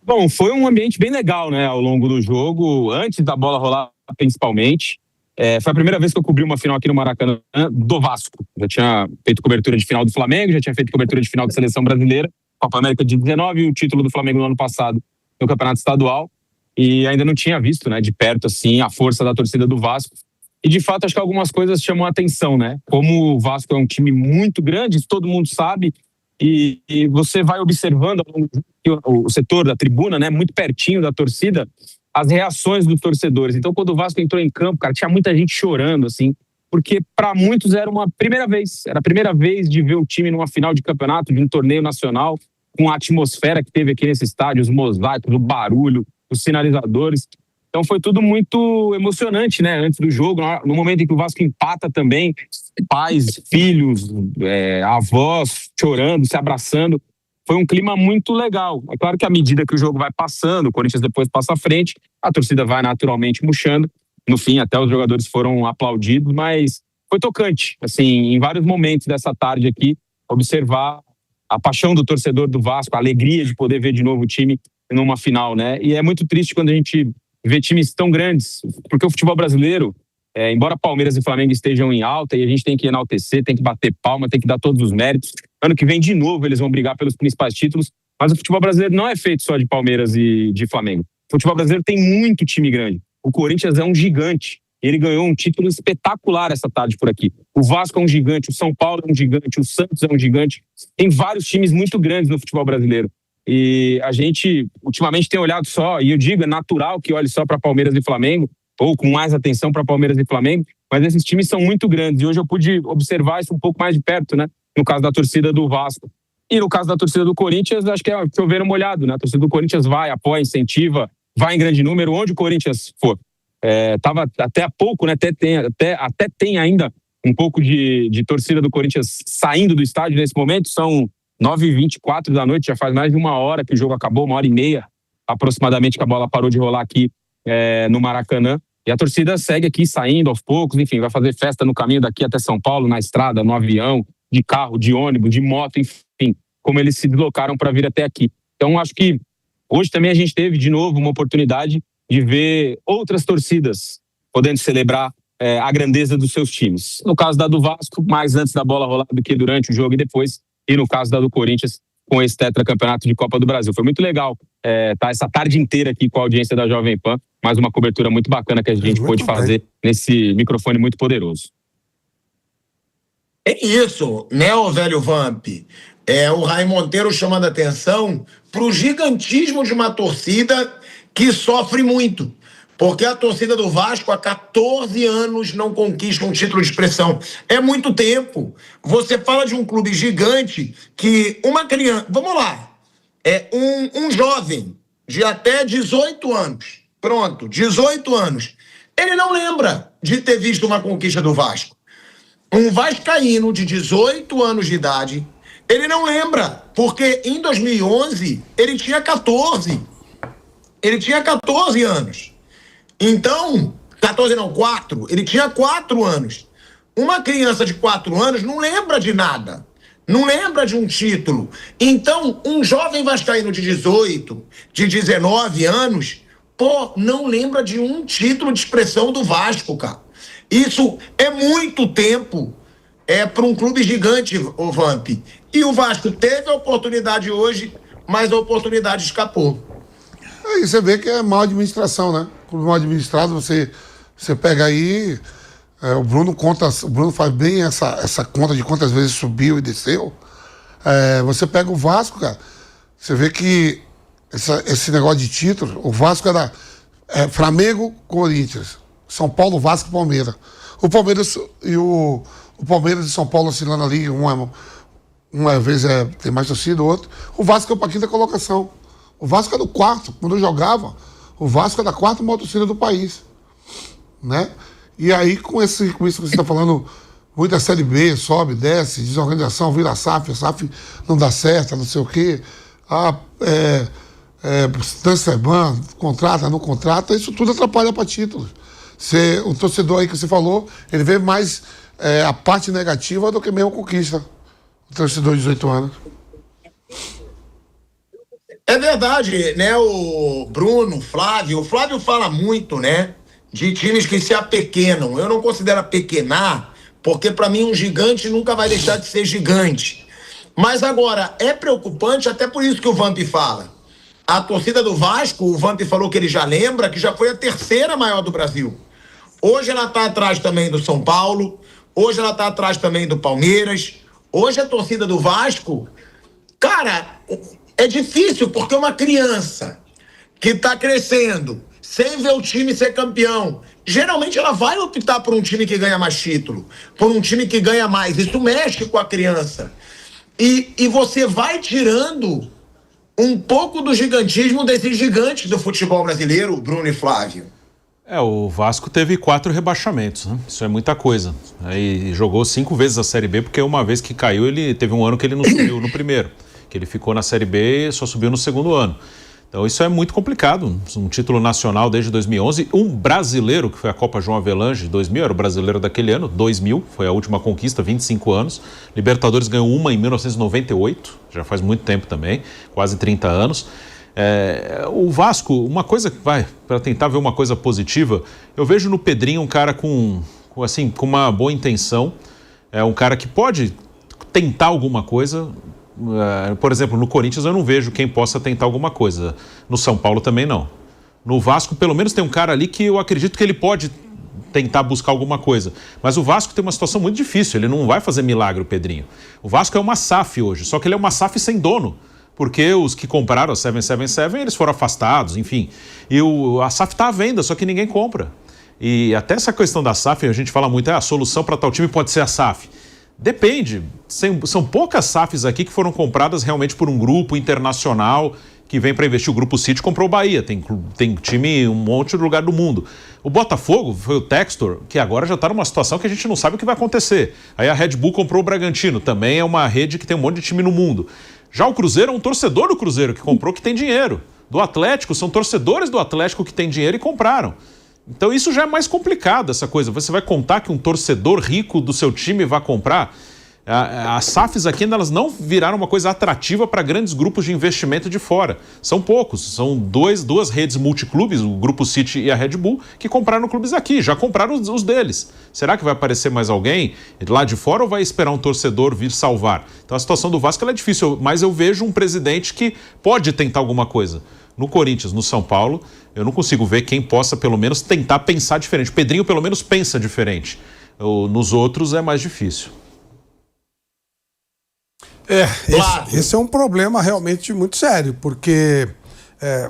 Bom, foi um ambiente bem legal, né, ao longo do jogo, antes da bola rolar, principalmente. Foi a primeira vez que eu cobri uma final aqui no Maracanã do Vasco. Já tinha feito cobertura de final do Flamengo, já tinha feito cobertura de final da Seleção Brasileira, Copa América de 19 e o título do Flamengo no ano passado no Campeonato Estadual. E ainda não tinha visto, né, de perto, assim, a força da torcida do Vasco. E, de fato, acho que algumas coisas chamam a atenção, né? Como o Vasco é um time muito grande, isso todo mundo sabe, e você vai observando o setor da tribuna, né, muito pertinho da torcida, as reações dos torcedores. Então, quando o Vasco entrou em campo, cara, tinha muita gente chorando, assim, porque para muitos era uma primeira vez. Era a primeira vez de ver o time numa final de campeonato, de um torneio nacional, com a atmosfera que teve aqui nesse estádio, os mosaicos, o barulho, os sinalizadores. Então foi tudo muito emocionante, né? Antes do jogo, no momento em que o Vasco empata também, pais, filhos, avós chorando, se abraçando. Foi um clima muito legal. É claro que à medida que o jogo vai passando, o Corinthians depois passa à frente, a torcida vai naturalmente murchando. No fim, até os jogadores foram aplaudidos, mas foi tocante, assim, em vários momentos dessa tarde aqui, observar a paixão do torcedor do Vasco, a alegria de poder ver de novo o time numa final, né? E é muito triste quando a gente vê times tão grandes, porque o futebol brasileiro, embora Palmeiras e Flamengo estejam em alta, e a gente tem que enaltecer, tem que bater palma, tem que dar todos os méritos. Ano que vem, de novo, eles vão brigar pelos principais títulos, mas o futebol brasileiro não é feito só de Palmeiras e de Flamengo. O futebol brasileiro tem muito time grande. O Corinthians é um gigante. Ele ganhou um título espetacular essa tarde por aqui. O Vasco é um gigante, o São Paulo é um gigante, o Santos é um gigante. Tem vários times muito grandes no futebol brasileiro. E a gente, ultimamente, tem olhado só, e eu digo, é natural que olhe só para Palmeiras e Flamengo, ou com mais atenção para Palmeiras e Flamengo, mas esses times são muito grandes. E hoje eu pude observar isso um pouco mais de perto, né? No caso da torcida do Vasco. E no caso da torcida do Corinthians, acho que é chover molhado, né? A torcida do Corinthians vai, apoia, incentiva, vai em grande número, onde o Corinthians for. Tava até há pouco, né? Até tem ainda um pouco de torcida do Corinthians saindo do estádio nesse momento. São 9h24 da noite, já faz mais de uma hora que o jogo acabou, 1h30 aproximadamente que a bola parou de rolar aqui no Maracanã. E a torcida segue aqui saindo aos poucos, enfim, vai fazer festa no caminho daqui até São Paulo, na estrada, no avião, de carro, de ônibus, de moto, enfim, como eles se deslocaram para vir até aqui. Então, acho que hoje também a gente teve de novo uma oportunidade de ver outras torcidas podendo celebrar a grandeza dos seus times. No caso da do Vasco, mais antes da bola rolar do que durante o jogo e depois, e no caso da do Corinthians, com esse tetracampeonato de Copa do Brasil. Foi muito legal tá essa tarde inteira aqui com a audiência da Jovem Pan, mais uma cobertura muito bacana que a gente pôde fazer nesse microfone muito poderoso. É isso, né, o velho Vamp? O Ray Monteiro chamando a atenção para o gigantismo de uma torcida que sofre muito. Porque a torcida do Vasco há 14 anos não conquista um título de expressão. É muito tempo. Você fala de um clube gigante que uma criança... Vamos lá. Um jovem de até 18 anos. Pronto, 18 anos. Ele não lembra de ter visto uma conquista do Vasco. Um vascaíno de 18 anos de idade, ele não lembra, porque em 2011 ele tinha 14. Ele tinha 14 anos. Então, 14 não, 4. Ele tinha 4 anos. Uma criança de 4 anos não lembra de nada. Não lembra de um título. Então, um jovem vascaíno de 18, de 19 anos, não lembra de um título de expressão do Vasco, cara. Isso é muito tempo para um clube gigante, o Vamp. E o Vasco teve a oportunidade hoje, mas a oportunidade escapou. Aí você vê que é má administração, né? Clube mal administrado, você pega aí, o Bruno faz bem essa conta de quantas vezes subiu e desceu. Você pega o Vasco, cara, você vê que esse negócio de título, o Vasco era Flamengo, Corinthians, São Paulo, Vasco e Palmeiras. O Palmeiras e o Palmeiras e São Paulo oscilando ali, uma vez tem mais torcida, o outro. O Vasco é para a quinta colocação. O Vasco é do quarto. Quando eu jogava, o Vasco é da quarta maior torcida do país. Né? E aí, com isso que você está falando, muita Série B, sobe, desce, desorganização, vira SAF, a SAF não dá certo, não sei o quê. Transferban, contrata, não contrata, isso tudo atrapalha para títulos. O torcedor aí que você falou, ele vê mais a parte negativa do que mesmo conquista. O torcedor de 18 anos. É verdade, né? O Bruno, o Flávio fala muito, né? De times que se apequenam. Eu não considero apequenar, porque para mim um gigante nunca vai deixar de ser gigante. Mas agora, é preocupante, até por isso que o Vamp fala. A torcida do Vasco, o Vamp falou que ele já lembra, que já foi a terceira maior do Brasil. Hoje ela está atrás também do São Paulo, hoje ela está atrás também do Palmeiras. Hoje a torcida do Vasco, cara, é difícil, porque uma criança que está crescendo, sem ver o time ser campeão, geralmente ela vai optar por um time que ganha mais título, por um time que ganha mais. Isso mexe com a criança. E você vai tirando um pouco do gigantismo desses gigantes do futebol brasileiro, Bruno e Flávio. O Vasco teve 4 rebaixamentos, né? Isso é muita coisa. Aí jogou 5 vezes a Série B, porque uma vez que caiu, ele teve um ano que ele não subiu no primeiro, que ele ficou na Série B e só subiu no segundo ano. Então isso é muito complicado, um título nacional desde 2011, um brasileiro, que foi a Copa João Avelange de 2000, era o brasileiro daquele ano, 2000, foi a última conquista, 25 anos. Libertadores ganhou uma em 1998, já faz muito tempo também, quase 30 anos. O Vasco, uma coisa, para tentar ver uma coisa positiva, eu vejo no Pedrinho um cara com uma boa intenção, um cara que pode tentar alguma coisa. Por exemplo, no Corinthians eu não vejo quem possa tentar alguma coisa, no São Paulo também não. No Vasco pelo menos tem um cara ali que eu acredito que ele pode tentar buscar alguma coisa, mas o Vasco tem uma situação muito difícil, ele não vai fazer milagre, o Pedrinho. O Vasco é uma SAF hoje, só que ele é uma SAF sem dono, porque os que compraram a 777, eles foram afastados, enfim. E a SAF está à venda, só que ninguém compra. E até essa questão da SAF, a gente fala muito, a solução para tal time pode ser a SAF. Depende, são poucas SAFs aqui que foram compradas realmente por um grupo internacional que vem para investir. O Grupo City comprou o Bahia, tem time em um monte de lugar do mundo. O Botafogo foi o Textor, que agora já está numa situação que a gente não sabe o que vai acontecer. Aí a Red Bull comprou o Bragantino, também é uma rede que tem um monte de time no mundo. Já o Cruzeiro é um torcedor do Cruzeiro que comprou, que tem dinheiro. Do Atlético, são torcedores do Atlético que tem dinheiro e compraram. Então isso já é mais complicado, essa coisa. Você vai contar que um torcedor rico do seu time vai comprar? As SAFs aqui ainda elas não viraram uma coisa atrativa para grandes grupos de investimento de fora. São poucos, são duas redes multiclubes, o Grupo City e a Red Bull, que compraram clubes aqui, já compraram os deles. Será que vai aparecer mais alguém lá de fora ou vai esperar um torcedor vir salvar? Então a situação do Vasco é difícil, mas eu vejo um presidente que pode tentar alguma coisa. No Corinthians, no São Paulo, eu não consigo ver quem possa pelo menos tentar pensar diferente. O Pedrinho pelo menos pensa diferente. Nos outros é mais difícil. Esse é um problema realmente muito sério, porque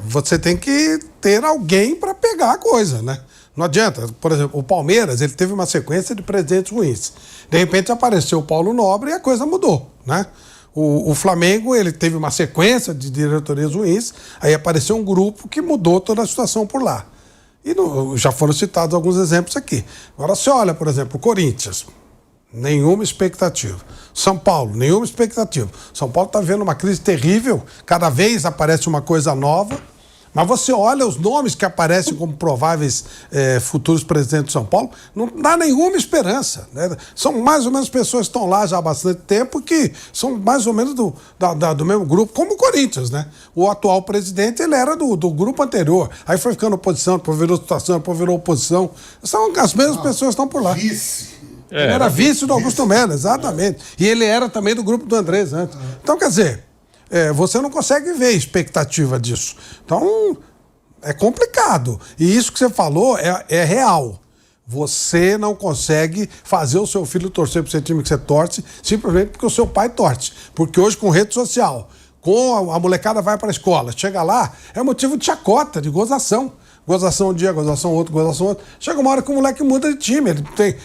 você tem que ter alguém para pegar a coisa, né? Não adianta, por exemplo, o Palmeiras, ele teve uma sequência de presidentes ruins. De repente apareceu o Paulo Nobre e a coisa mudou, né? O Flamengo, ele teve uma sequência de diretorias ruins, aí apareceu um grupo que mudou toda a situação por lá. E já foram citados alguns exemplos aqui. Agora você olha, por exemplo, o Corinthians, nenhuma expectativa. São Paulo, nenhuma expectativa. São Paulo está vendo uma crise terrível, cada vez aparece uma coisa nova, mas você olha os nomes que aparecem como prováveis futuros presidentes de São Paulo, não dá nenhuma esperança, né? São mais ou menos pessoas que estão lá já há bastante tempo, que são mais ou menos do mesmo grupo, como o Corinthians, né? O atual presidente, ele era do grupo anterior, aí foi ficando oposição, depois virou situação, depois virou oposição. São as mesmas pessoas que estão por lá. Ele era vice do Augusto Melo, exatamente. E ele era também do grupo do Andrés antes. Então, quer dizer, você não consegue ver expectativa disso. Então, é complicado. E isso que você falou é real. Você não consegue fazer o seu filho torcer para o seu time que você torce, simplesmente porque o seu pai torce. Porque hoje, com rede social, com a molecada vai para a escola, chega lá, é motivo de chacota, de gozação. Gozação um dia, gozação outro, gozação outro. Chega uma hora que o moleque muda de time. Ele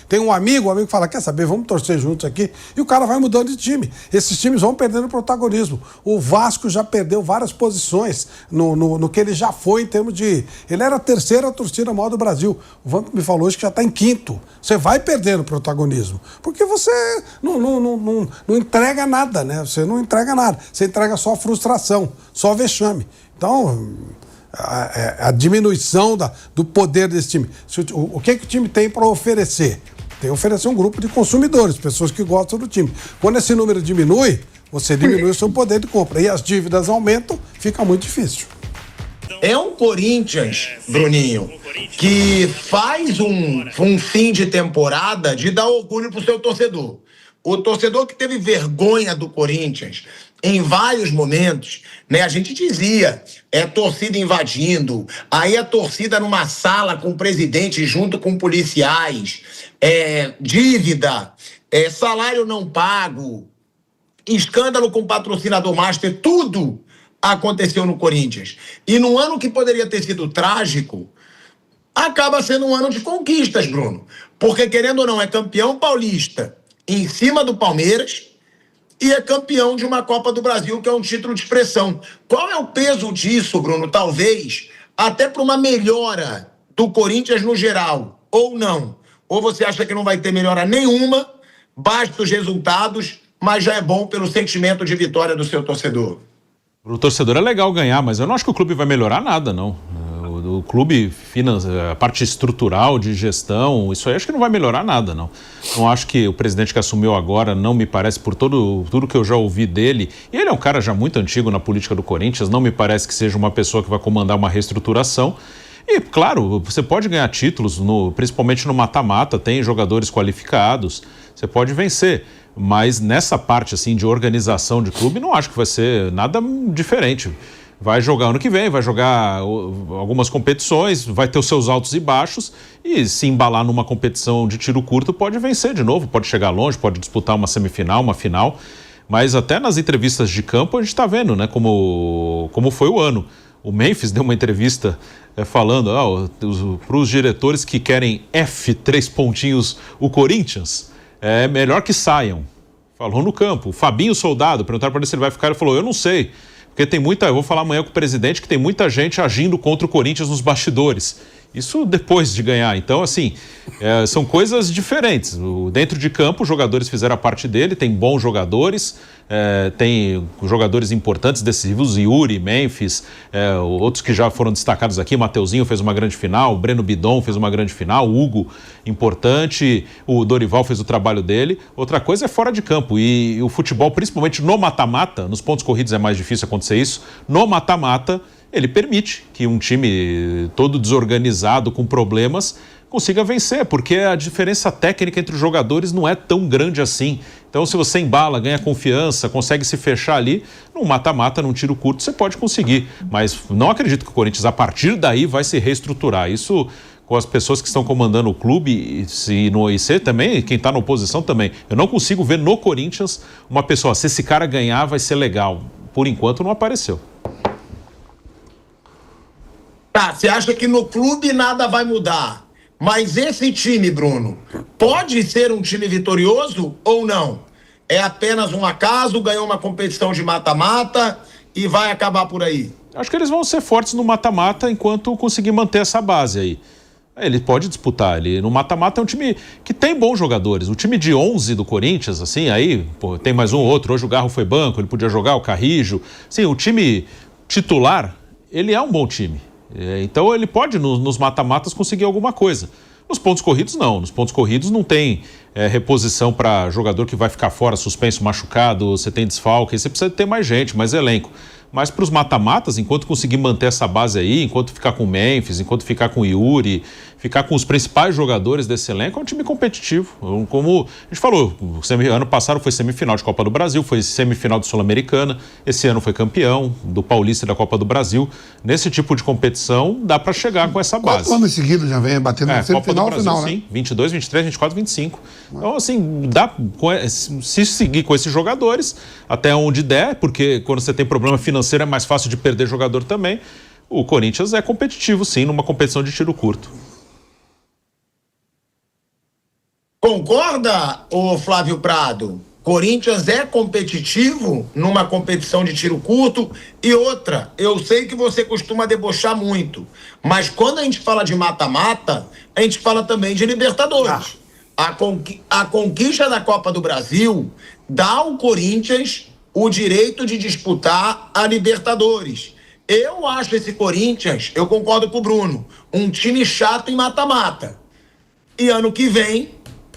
tem um amigo, o amigo fala, quer saber, vamos torcer juntos aqui. E o cara vai mudando de time. Esses times vão perdendo protagonismo. O Vasco já perdeu várias posições no que ele já foi em termos de... Ele era a terceira torcida maior do Brasil. O Vamp me falou hoje que já está em quinto. Você vai perdendo protagonismo. Porque você não entrega nada, né? Você não entrega nada. Você entrega só frustração, só vexame. Então... A diminuição do poder desse time. O que o time tem para oferecer? Tem que oferecer um grupo de consumidores, pessoas que gostam do time. Quando esse número diminui, você diminui o seu poder de compra. E as dívidas aumentam, fica muito difícil. É um Corinthians, Bruninho, que faz um fim de temporada de dar orgulho pro seu torcedor. O torcedor que teve vergonha do Corinthians em vários momentos, né? A gente dizia, torcida invadindo, aí a torcida numa sala com o presidente junto com policiais, dívida, salário não pago, escândalo com patrocinador master, tudo aconteceu no Corinthians. E num ano que poderia ter sido trágico, acaba sendo um ano de conquistas, Bruno. Porque, querendo ou não, é campeão paulista em cima do Palmeiras e é campeão de uma Copa do Brasil, que é um título de expressão. Qual é o peso disso, Bruno? Talvez até para uma melhora do Corinthians no geral, ou não? Ou você acha que não vai ter melhora nenhuma, basta os resultados, mas já é bom pelo sentimento de vitória do seu torcedor? Para o torcedor é legal ganhar, mas eu não acho que o clube vai melhorar nada, não. O clube, a parte estrutural de gestão, isso aí acho que não vai melhorar nada, não. Não acho que o presidente que assumiu agora, não me parece, por tudo que eu já ouvi dele, e ele é um cara já muito antigo na política do Corinthians, não me parece que seja uma pessoa que vai comandar uma reestruturação. E, claro, você pode ganhar títulos, principalmente no mata-mata, tem jogadores qualificados, você pode vencer. Mas nessa parte assim de organização de clube, não acho que vai ser nada diferente. Vai jogar ano que vem, vai jogar algumas competições, vai ter os seus altos e baixos e se embalar numa competição de tiro curto pode vencer de novo, pode chegar longe, pode disputar uma semifinal, uma final. Mas até nas entrevistas de campo a gente está vendo, né, como foi o ano. O Memphis deu uma entrevista falando para os diretores que querem F3 pontinhos o Corinthians, é melhor que saiam. Falou no campo. O Fabinho Soldado, perguntaram para ele se ele vai ficar, ele falou, eu não sei, porque eu vou falar amanhã com o presidente que tem muita gente agindo contra o Corinthians nos bastidores. Isso depois de ganhar. Então, assim, são coisas diferentes. Dentro de campo, os jogadores fizeram a parte dele, tem bons jogadores, tem jogadores importantes, decisivos, Yuri, Memphis, outros que já foram destacados aqui, Mateuzinho fez uma grande final, o Breno Bidon fez uma grande final, o Hugo, importante, o Dorival fez o trabalho dele. Outra coisa é fora de campo, e o futebol, principalmente no mata-mata, nos pontos corridos é mais difícil acontecer isso, no mata-mata, ele permite que um time todo desorganizado, com problemas, consiga vencer, porque a diferença técnica entre os jogadores não é tão grande assim. Então, se você embala, ganha confiança, consegue se fechar ali, num mata-mata, num tiro curto, você pode conseguir. Mas não acredito que o Corinthians, a partir daí, vai se reestruturar. Isso com as pessoas que estão comandando o clube e no IC também, quem está na oposição também. Eu não consigo ver no Corinthians uma pessoa, se esse cara ganhar, vai ser legal. Por enquanto, não apareceu. Tá, você acha que no clube nada vai mudar, mas esse time, Bruno, pode ser um time vitorioso ou não? É apenas um acaso, ganhou uma competição de mata-mata e vai acabar por aí? Acho que eles vão ser fortes no mata-mata enquanto conseguir manter essa base aí. Ele pode disputar, no mata-mata é um time que tem bons jogadores. O time de 11 do Corinthians, assim, aí tem mais um ou outro. Hoje o Garro foi banco, ele podia jogar, o Carrijo. Sim, o time titular, ele é um bom time. Então ele pode nos mata-matas conseguir alguma coisa. Nos pontos corridos não, nos pontos corridos não tem reposição para jogador que vai ficar fora, suspenso, machucado, você tem desfalque, você precisa ter mais gente, mais elenco. Mas para os mata-matas, enquanto conseguir manter essa base aí, enquanto ficar com o Memphis, enquanto ficar com o Yuri, ficar com os principais jogadores desse elenco, é um time competitivo. Como a gente falou, ano passado foi semifinal de Copa do Brasil, foi semifinal de Sul-Americana, esse ano foi campeão do Paulista e da Copa do Brasil. Nesse tipo de competição, dá para chegar com essa base. 4 anos seguidos já vem batendo no semifinal, Brasil, final, sim, né? 22, 23, 24, 25. Então, assim, dá, se seguir com esses jogadores, até onde der, porque quando você tem problema financeiro é mais fácil de perder jogador também, o Corinthians é competitivo, sim, numa competição de tiro curto. Concorda, ô Flávio Prado? Corinthians é competitivo numa competição de tiro curto. E outra, eu sei que você costuma debochar muito, mas quando a gente fala de mata-mata, a gente fala também de Libertadores. A conquista da Copa do Brasil dá ao Corinthians o direito de disputar a Libertadores. Eu acho esse Corinthians, eu concordo com o Bruno, um time chato em mata-mata. E ano que vem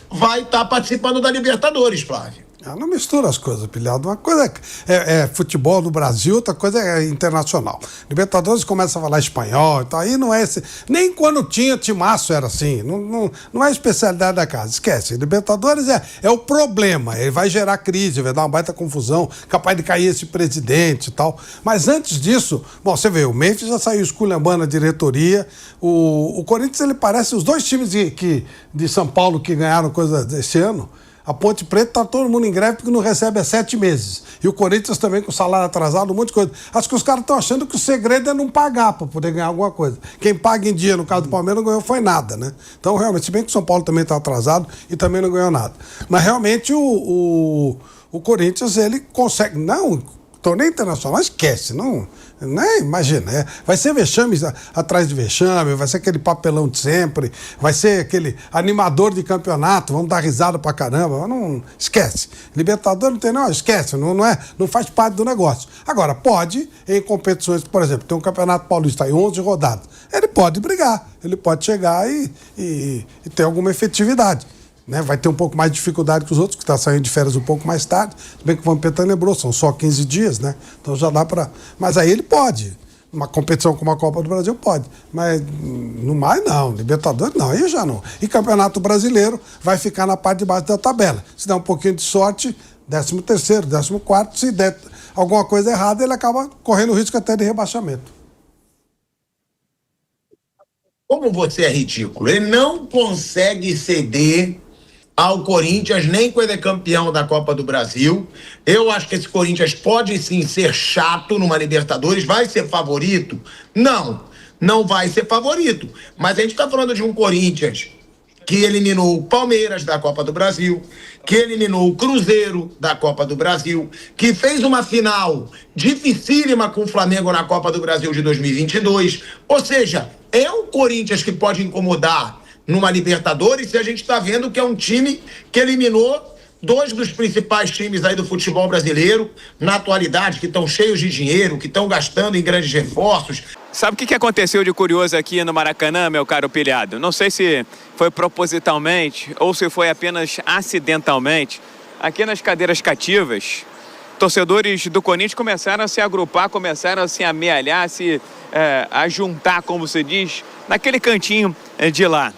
vai estar participando da Libertadores, Flávio. Não mistura as coisas, Pilhado. Uma coisa é futebol no Brasil, outra coisa é internacional. Libertadores começa a falar espanhol, então aí não é esse. Nem quando tinha timaço era assim. Não é especialidade da casa. Esquece. Libertadores é o problema. Ele vai gerar crise, vai dar uma baita confusão, capaz de cair esse presidente e tal. Mas antes disso, bom, você vê, o Memphis já saiu esculhambando a diretoria. O Corinthians, ele parece os dois times de São Paulo que ganharam coisa desse ano. A Ponte Preta tá todo mundo em greve porque não recebe há 7 meses. E o Corinthians também com salário atrasado, um monte de coisa. Acho que os caras estão achando que o segredo é não pagar para poder ganhar alguma coisa. Quem paga em dia, no caso do Palmeiras, não ganhou foi nada, né? Então, realmente, se bem que o São Paulo também está atrasado e também não ganhou nada. Mas, realmente, o Corinthians, ele consegue... Não, torneio internacional, esquece, não, né? Imagina, vai ser vexame atrás de vexame, vai ser aquele papelão de sempre, vai ser aquele animador de campeonato, vamos dar risada pra caramba, não esquece. Libertadores não tem, não, esquece, não faz parte do negócio. Agora, pode, em competições, por exemplo, tem um campeonato paulista aí, 11 rodadas, ele pode brigar, ele pode chegar e ter alguma efetividade. Né? Vai ter um pouco mais de dificuldade que os outros, que está saindo de férias um pouco mais tarde. Se bem que o Vampeta lembrou, são só 15 dias, né? Então já dá para... Mas aí ele pode. Uma competição como a Copa do Brasil pode. Mas no mais não. Libertadores não, aí já não. E Campeonato Brasileiro vai ficar na parte de baixo da tabela. Se der um pouquinho de sorte, 13º, 14º, se der alguma coisa errada, ele acaba correndo risco até de rebaixamento. Como você é ridículo, ele não consegue ceder ao Corinthians, nem quando é campeão da Copa do Brasil. Eu acho que esse Corinthians pode sim ser chato numa Libertadores. Vai ser favorito? Não vai ser favorito. Mas a gente está falando de um Corinthians que eliminou o Palmeiras da Copa do Brasil, que eliminou o Cruzeiro da Copa do Brasil, que fez uma final dificílima com o Flamengo na Copa do Brasil de 2022. Ou seja, é um Corinthians que pode incomodar numa Libertadores, e a gente está vendo que é um time que eliminou 2 dos principais times aí do futebol brasileiro, na atualidade, que estão cheios de dinheiro, que estão gastando em grandes reforços. Sabe o que aconteceu de curioso aqui no Maracanã, meu caro Pilhado? Não sei se foi propositalmente ou se foi apenas acidentalmente. Aqui nas cadeiras cativas, torcedores do Corinthians começaram a se agrupar, começaram a se amealhar, a juntar, como se diz, naquele cantinho de lá.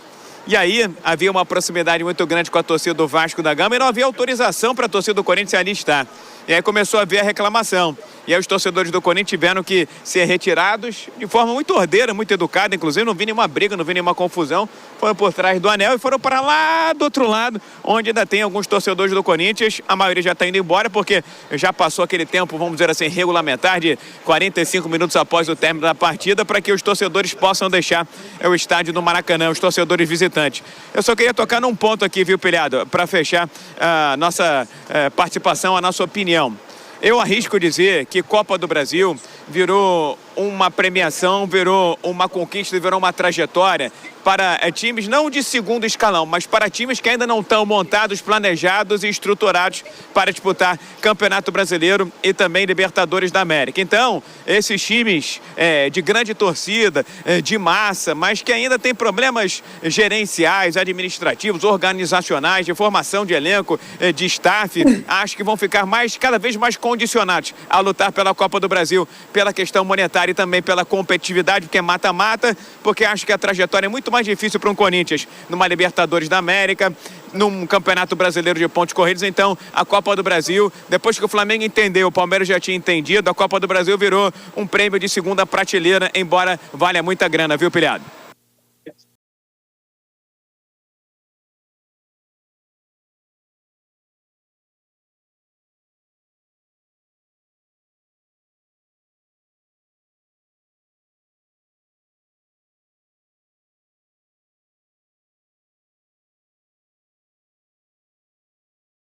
E aí havia uma proximidade muito grande com a torcida do Vasco da Gama e não havia autorização para a torcida do Corinthians ali estar. E aí começou a haver a reclamação. E aí os torcedores do Corinthians tiveram que ser retirados de forma muito ordeira, muito educada. Inclusive não vi nenhuma briga, não vi nenhuma confusão. Foram por trás do anel e foram para lá do outro lado, onde ainda tem alguns torcedores do Corinthians. A maioria já está indo embora porque já passou aquele tempo, vamos dizer assim, regulamentar de 45 minutos após o término da partida, para que os torcedores possam deixar o estádio do Maracanã, os torcedores visitantes. Eu só queria tocar num ponto aqui, viu, Pilhado, para fechar a nossa participação, a nossa opinião. Eu arrisco dizer que Copa do Brasil virou uma premiação, virou uma conquista, virou uma trajetória para times não de segundo escalão, mas para times que ainda não estão montados, planejados e estruturados para disputar Campeonato Brasileiro e também Libertadores da América. Então, esses times de grande torcida, de massa, mas que ainda tem problemas gerenciais, administrativos, organizacionais, de formação de elenco, de staff, acho que vão ficar cada vez mais condicionados a lutar pela Copa do Brasil, pela questão monetária e também pela competitividade, porque é mata-mata, porque acho que a trajetória é muito mais difícil para um Corinthians numa Libertadores da América, num Campeonato Brasileiro de pontos corridos. Então, a Copa do Brasil, depois que o Flamengo entendeu, o Palmeiras já tinha entendido, a Copa do Brasil virou um prêmio de segunda prateleira, embora valha muita grana, viu, Pilhado?